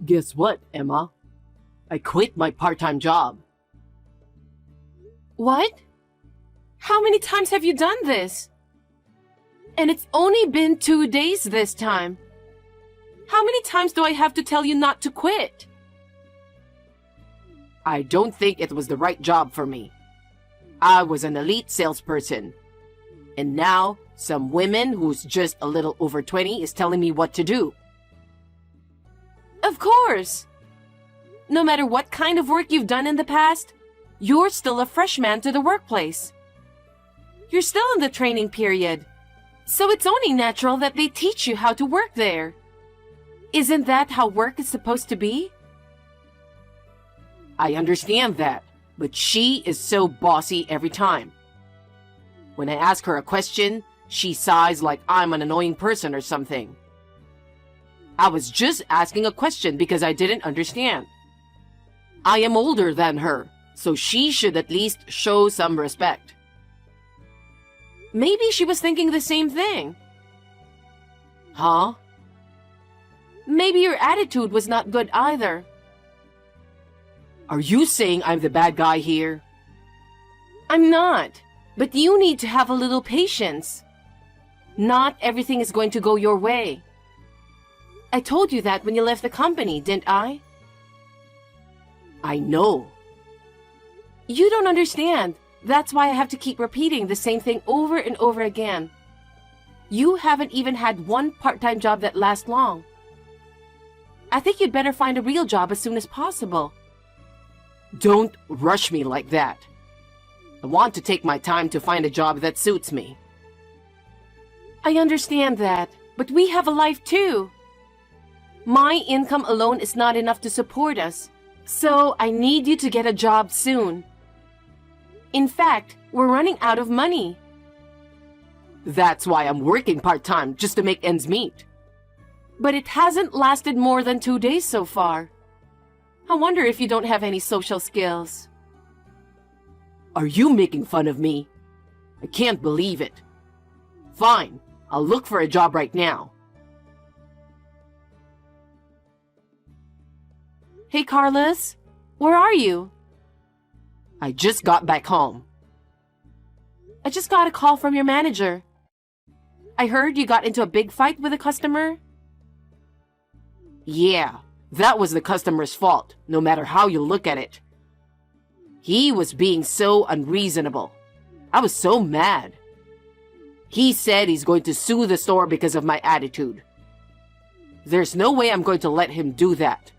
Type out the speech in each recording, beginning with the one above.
Guess what, Emma? I quit my part-time job. What? How many times have you done this? And it's only been 2 days this time. How many times do I have to tell you not to quit? I don't think it was the right job for me. I was an elite salesperson. And now, some woman who's just a little over 20 is telling me what to do. Of course! No matter what kind of work you've done in the past, you're still a freshman to the workplace. You're still in the training period, so it's only natural that they teach you how to work there. Isn't that how work is supposed to be? I understand that, but she is so bossy every time. When I ask her a question, she sighs like I'm an annoying person or something. I was just asking a question because I didn't understand. I am older than her, so she should at least show some respect. Maybe she was thinking the same thing. Huh? Maybe your attitude was not good either. Are you saying I'm the bad guy here? I'm not, but you need to have a little patience. Not everything is going to go your way. I told you that when you left the company, didn't I? I know. You don't understand. That's why I have to keep repeating the same thing over and over again. You haven't even had one part-time job that lasts long. I think you'd better find a real job as soon as possible. Don't rush me like that. I want to take my time to find a job that suits me. I understand that, but we have a life too. My income alone is not enough to support us, so I need you to get a job soon. In fact, we're running out of money. That's why I'm working part-time, just to make ends meet. But it hasn't lasted more than 2 days so far. I wonder if you don't have any social skills. Are you making fun of me? I can't believe it. Fine, I'll look for a job right now. Hey, Carlos, where are you? I just got back home. I just got a call from your manager. I heard you got into a big fight with a customer. Yeah, that was the customer's fault, no matter how you look at it. He was being so unreasonable. I was so mad. He said he's going to sue the store because of my attitude. There's no way I'm going to let him do that.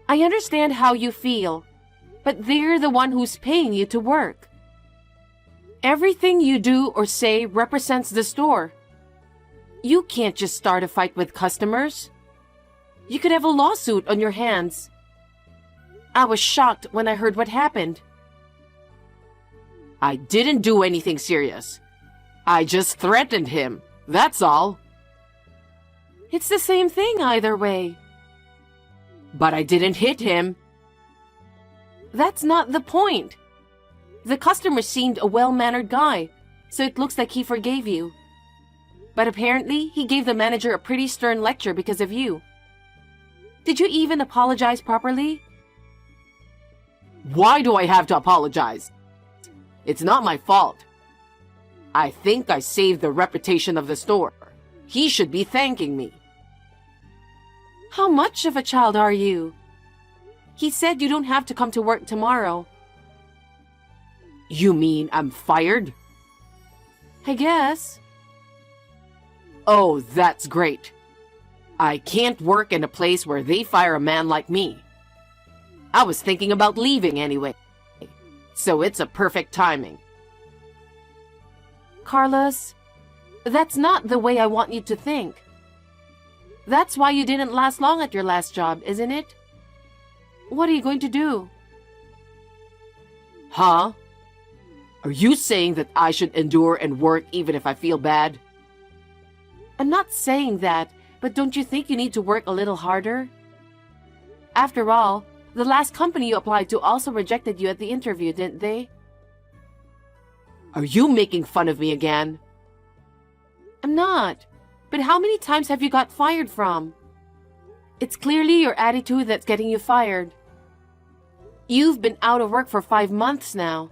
I understand how you feel, but they're the one who's paying you to work. Everything you do or say represents the store. You can't just start a fight with customers. You could have a lawsuit on your hands. I was shocked when I heard what happened. I didn't do anything serious. I just threatened him, that's all. It's the same thing either way. But I didn't hit him. That's not the point. The customer seemed a well-mannered guy, so it looks like he forgave you. But apparently, he gave the manager a pretty stern lecture because of you. Did you even apologize properly? Why do I have to apologize? It's not my fault. I think I saved the reputation of the store. He should be thanking me. How much of a child are you? He said you don't have to come to work tomorrow. You mean I'm fired? I guess. Oh, that's great. I can't work in a place where they fire a man like me. I was thinking about leaving anyway, so it's a perfect timing. Carlos, that's not the way I want you to think. That's why you didn't last long at your last job, isn't it? What are you going to do? Huh? Are you saying that I should endure and work even if I feel bad? I'm not saying that, but don't you think you need to work a little harder? After all, the last company you applied to also rejected you at the interview, didn't they? Are you making fun of me again? I'm not. But how many times have you got fired from? It's clearly your attitude that's getting you fired. You've been out of work for 5 months now.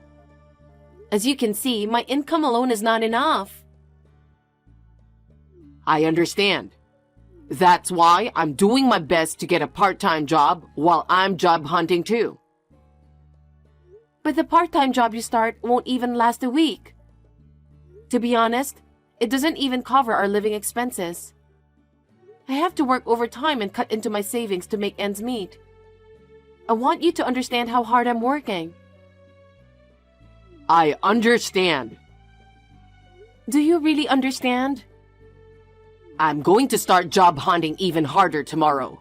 As you can see, my income alone is not enough. I understand. That's why I'm doing my best to get a part-time job while I'm job hunting too. But the part-time job you start won't even last a week. To be honest, it doesn't even cover our living expenses. I have to work overtime and cut into my savings to make ends meet. I want you to understand how hard I'm working. I understand. Do you really understand? I'm going to start job hunting even harder tomorrow.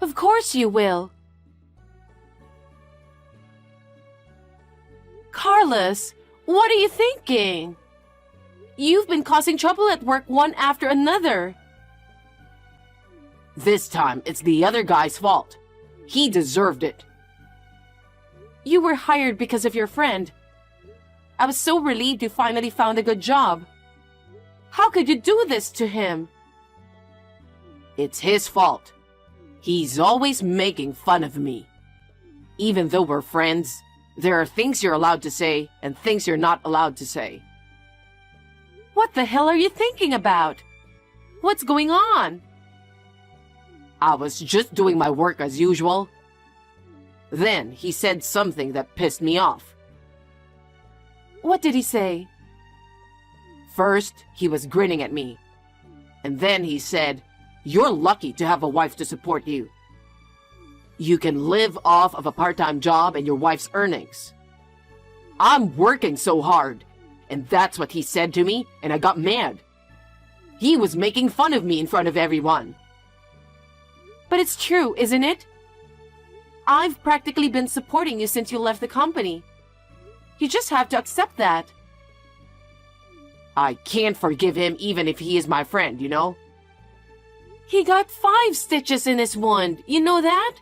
Of course you will. Carlos, what are you thinking? You've been causing trouble at work one after another. This time, it's the other guy's fault. He deserved it. You were hired because of your friend. I was so relieved you finally found a good job. How could you do this to him? It's his fault. He's always making fun of me. Even though we're friends, there are things you're allowed to say and things you're not allowed to say. What the hell are you thinking about? What's going on? I was just doing my work as usual. Then he said something that pissed me off. What did he say? First, he was grinning at me. And then he said, "You're lucky to have a wife to support you. You can live off of a part-time job and your wife's earnings." I'm working so hard, and that's what he said to me, and I got mad. He was making fun of me in front of everyone. But it's true, isn't it? I've practically been supporting you since you left the company. You just have to accept that. I can't forgive him even if he is my friend, you know? He got 5 stitches in his wound, you know that?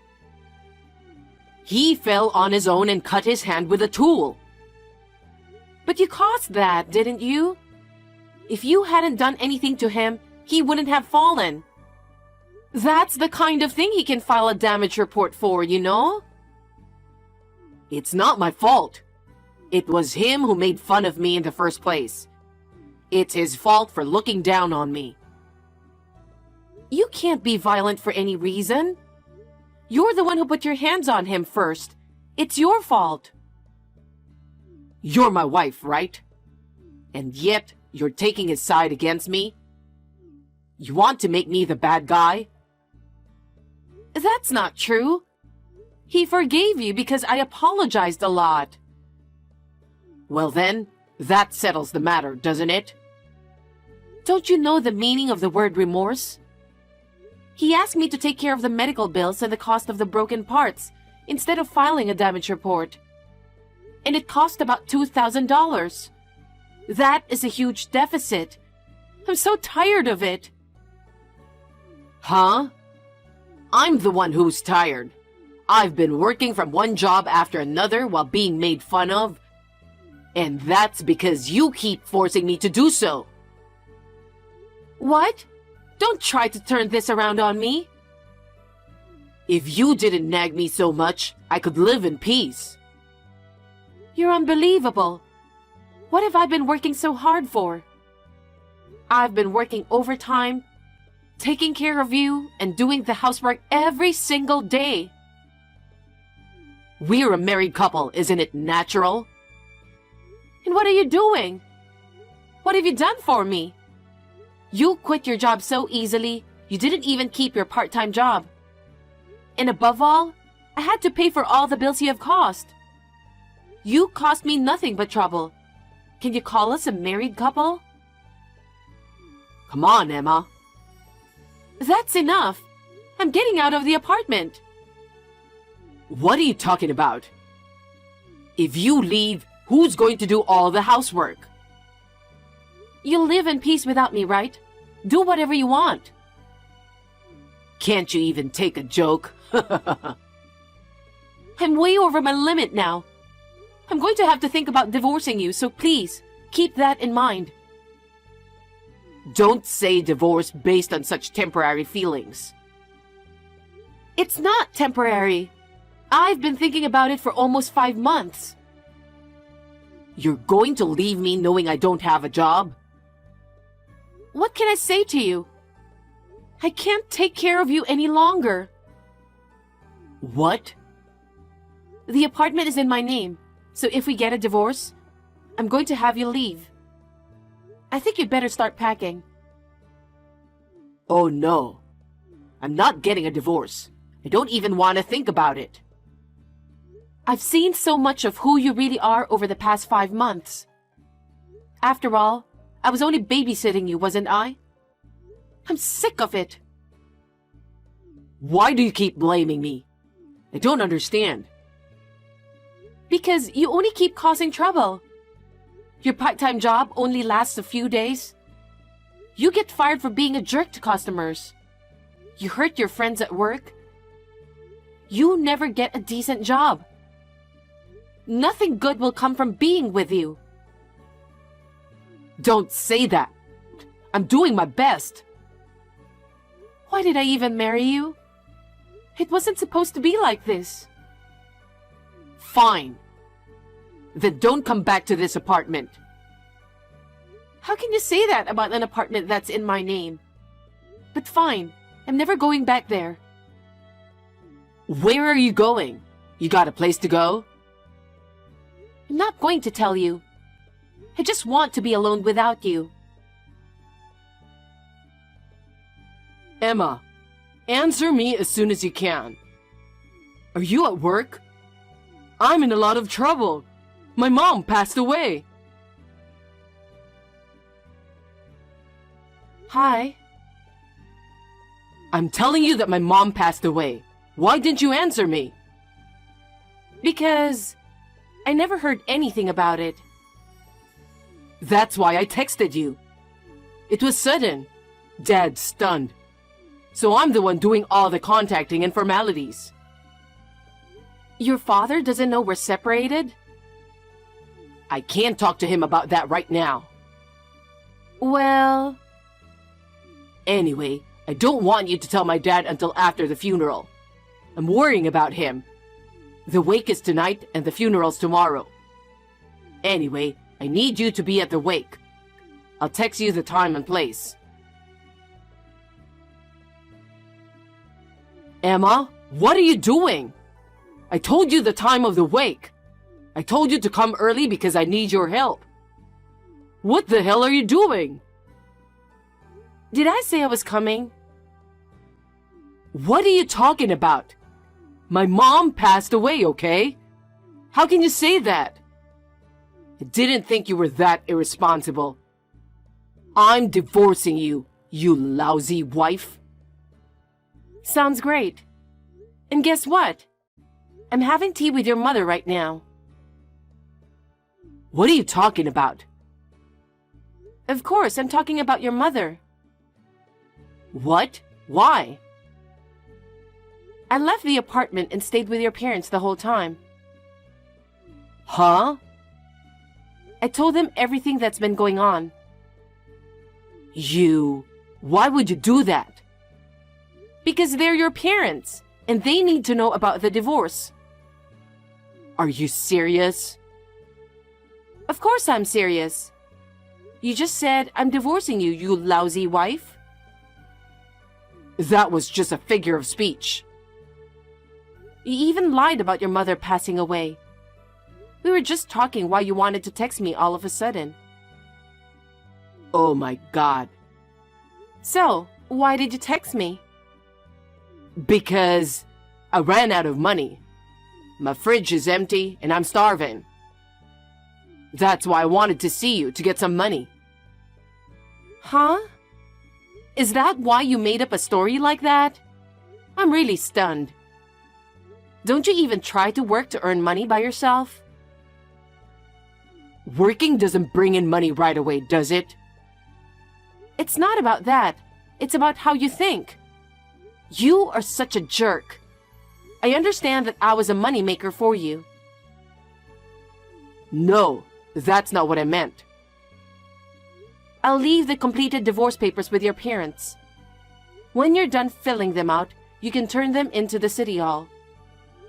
He fell on his own and cut his hand with a tool. But you caused that, didn't you? If you hadn't done anything to him, he wouldn't have fallen. That's the kind of thing he can file a damage report for, you know? It's not my fault. It was him who made fun of me in the first place. It's his fault for looking down on me. You can't be violent for any reason. You're the one who put your hands on him first. It's your fault. You're my wife, right? And yet, you're taking his side against me? You want to make me the bad guy? That's not true. He forgave you because I apologized a lot. Well then, that settles the matter, doesn't it? Don't you know the meaning of the word remorse? He asked me to take care of the medical bills and the cost of the broken parts instead of filing a damage report. And it cost about $2,000. That is a huge deficit. I'm so tired of it. Huh? I'm the one who's tired. I've been working from one job after another while being made fun of. And that's because you keep forcing me to do so. What? Don't try to turn this around on me. If you didn't nag me so much, I could live in peace. You're unbelievable. What have I been working so hard for? I've been working overtime, taking care of you, and doing the housework every single day. We're a married couple, isn't it natural? And what are you doing? What have you done for me? You quit your job so easily, you didn't even keep your part-time job. And above all, I had to pay for all the bills you have caused. You cost me nothing but trouble. Can you call us a married couple? Come on, Emma. That's enough. I'm getting out of the apartment. What are you talking about? If you leave, who's going to do all the housework? You'll live in peace without me, right? Do whatever you want. Can't you even take a joke? I'm way over my limit now. I'm going to have to think about divorcing you, so please, keep that in mind. Don't say divorce based on such temporary feelings. It's not temporary. I've been thinking about it for almost 5 months. You're going to leave me knowing I don't have a job? What can I say to you? I can't take care of you any longer. What? The apartment is in my name, so if we get a divorce, I'm going to have you leave. I think you'd better start packing. Oh no. I'm not getting a divorce. I don't even want to think about it. I've seen so much of who you really are over the past 5 months. After all, I was only babysitting you, wasn't I? I'm sick of it. Why do you keep blaming me? I don't understand. Because you only keep causing trouble. Your part-time job only lasts a few days. You get fired for being a jerk to customers. You hurt your friends at work. You never get a decent job. Nothing good will come from being with you. Don't say that. I'm doing my best. Why did I even marry you? It wasn't supposed to be like this. Fine. Then don't come back to this apartment. How can you say that about an apartment that's in my name? But fine, I'm never going back there. Where are you going? You got a place to go? I'm not going to tell you. I just want to be alone without you. Emma, answer me as soon as you can. Are you at work? I'm in a lot of trouble. My mom passed away. Hi. I'm telling you that my mom passed away. Why didn't you answer me? Because I never heard anything about it. That's why I texted you. It was sudden. Dad's stunned. So I'm the one doing all the contacting and formalities. Your father doesn't know we're separated? I can't talk to him about that right now. Well... Anyway, I don't want you to tell my dad until after the funeral. I'm worrying about him. The wake is tonight and the funeral's tomorrow. Anyway, I need you to be at the wake. I'll text you the time and place. Emma, what are you doing? I told you the time of the wake. I told you to come early because I need your help. What the hell are you doing? Did I say I was coming? What are you talking about? My mom passed away, okay? How can you say that? I didn't think you were that irresponsible. I'm divorcing you, you lousy wife. Sounds great. And guess what? I'm having tea with your mother right now. What are you talking about? Of course, I'm talking about your mother. What? Why? I left the apartment and stayed with your parents the whole time. Huh? I told them everything that's been going on. Why would you do that? Because they're your parents, and they need to know about the divorce. Are you serious? Of course I'm serious. You just said I'm divorcing you, you lousy wife. That was just a figure of speech. You even lied about your mother passing away. We were just talking why you wanted to text me all of a sudden. Oh my God. So, why did you text me? Because I ran out of money. My fridge is empty and I'm starving. That's why I wanted to see you to get some money. Huh? Is that why you made up a story like that? I'm really stunned. Don't you even try to work to earn money by yourself? Working doesn't bring in money right away, does it? It's not about that. It's about how you think. You are such a jerk. I understand that I was a moneymaker for you. No, that's not what I meant. I'll leave the completed divorce papers with your parents. When you're done filling them out, you can turn them into the city hall.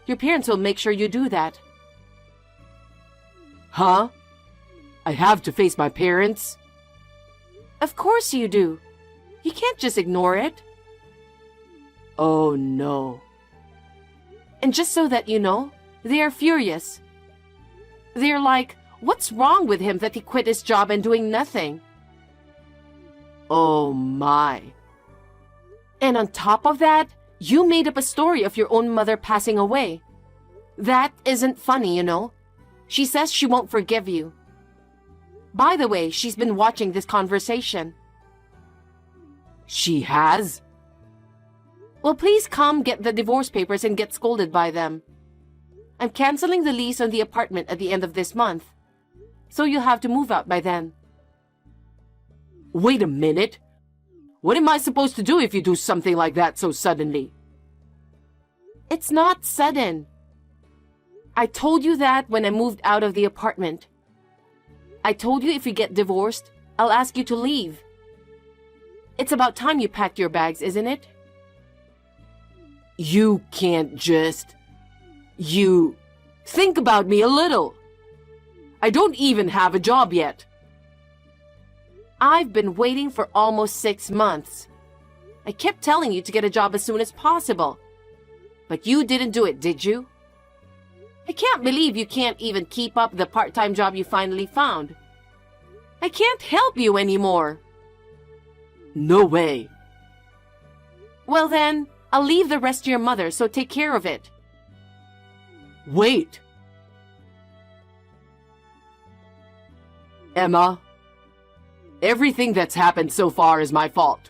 Your parents will make sure you do that. Huh? I have to face my parents? Of course you do. You can't just ignore it. Oh no. And just so that you know, they are furious. They're like, what's wrong with him that he quit his job and doing nothing? Oh my. And on top of that, you made up a story of your own mother passing away. That isn't funny, you know. She says she won't forgive you. By the way, she's been watching this conversation. She has? Well, please come get the divorce papers and get scolded by them. I'm canceling the lease on the apartment at the end of this month, so you'll have to move out by then. Wait a minute. What am I supposed to do if you do something like that so suddenly? It's not sudden. I told you that when I moved out of the apartment. I told you if you get divorced, I'll ask you to leave. It's about time you packed your bags, isn't it? You can't just... You... Think about me a little. I don't even have a job yet. I've been waiting for almost 6 months. I kept telling you to get a job as soon as possible. But you didn't do it, did you? I can't believe you can't even keep up the part-time job you finally found. I can't help you anymore. No way. Well then, I'll leave the rest to your mother, so take care of it. Wait. Emma, everything that's happened so far is my fault.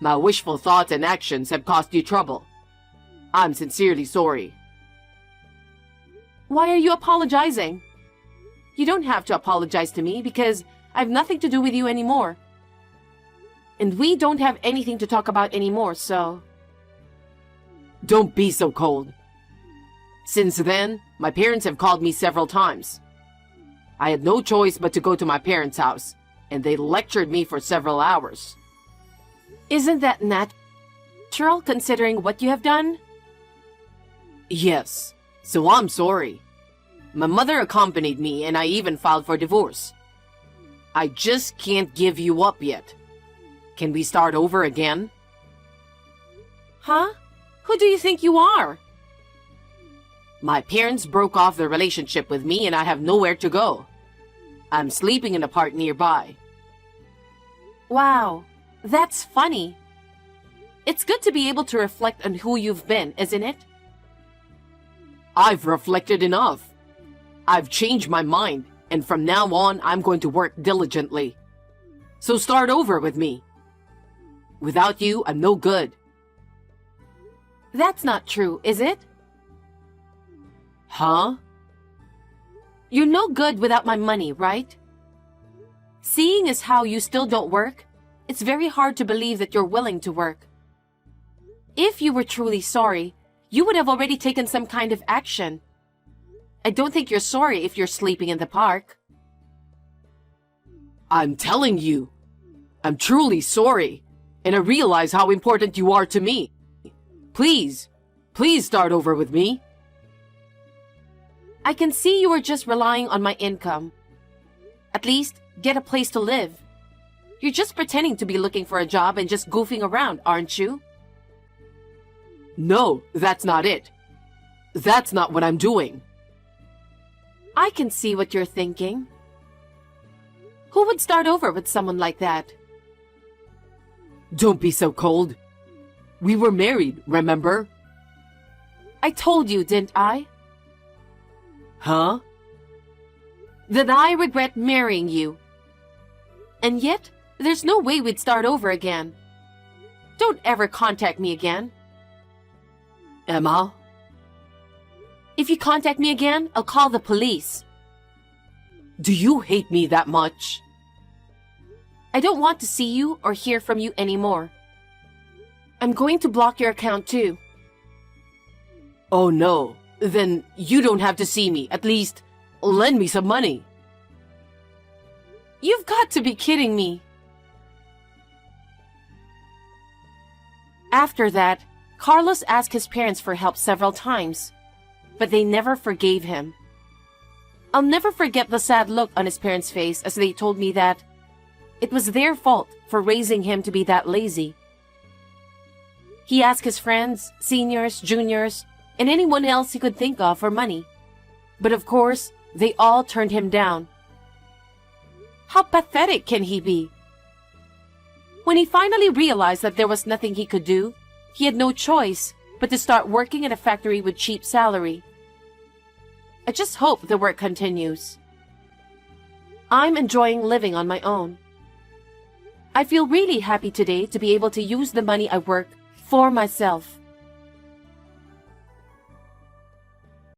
My wishful thoughts and actions have caused you trouble. I'm sincerely sorry. Why are you apologizing? You don't have to apologize to me because I have nothing to do with you anymore. And we don't have anything to talk about anymore, so... Don't be so cold. Since then, my parents have called me several times. I had no choice but to go to my parents' house, and they lectured me for several hours. Isn't that natural considering what you have done? Yes, so I'm sorry. My mother accompanied me and I even filed for divorce. I just can't give you up yet. Can we start over again? Huh? Who do you think you are? My parents broke off their relationship with me and I have nowhere to go. I'm sleeping in a park nearby. Wow, that's funny. It's good to be able to reflect on who you've been, isn't it? I've reflected enough. I've changed my mind, and from now on, I'm going to work diligently. So start over with me. Without you, I'm no good. That's not true, is it? Huh? You're no good without my money, right? Seeing as how you still don't work, it's very hard to believe that you're willing to work. If you were truly sorry, you would have already taken some kind of action. I don't think you're sorry if you're sleeping in the park. I'm telling you, I'm truly sorry, and I realize how important you are to me. Please, please start over with me. I can see you are just relying on my income. At least, get a place to live. You're just pretending to be looking for a job and just goofing around, aren't you? No, that's not it. That's not what I'm doing. I can see what you're thinking. Who would start over with someone like that? Don't be so cold. We were married, remember? I told you, didn't I? Huh? That I regret marrying you. And yet, there's no way we'd start over again. Don't ever contact me again. Emma? If you contact me again, I'll call the police. Do you hate me that much? I don't want to see you or hear from you anymore. I'm going to block your account too. Oh no, then you don't have to see me. At least, lend me some money. You've got to be kidding me. After that, Carlos asked his parents for help several times, but they never forgave him. I'll never forget the sad look on his parents' face as they told me that it was their fault for raising him to be that lazy. He asked his friends, seniors, juniors, and anyone else he could think of for money. But of course, they all turned him down. How pathetic can he be? When he finally realized that there was nothing he could do, he had no choice but to start working in a factory with cheap salary. I just hope the work continues. I'm enjoying living on my own. I feel really happy today to be able to use the money I work for myself.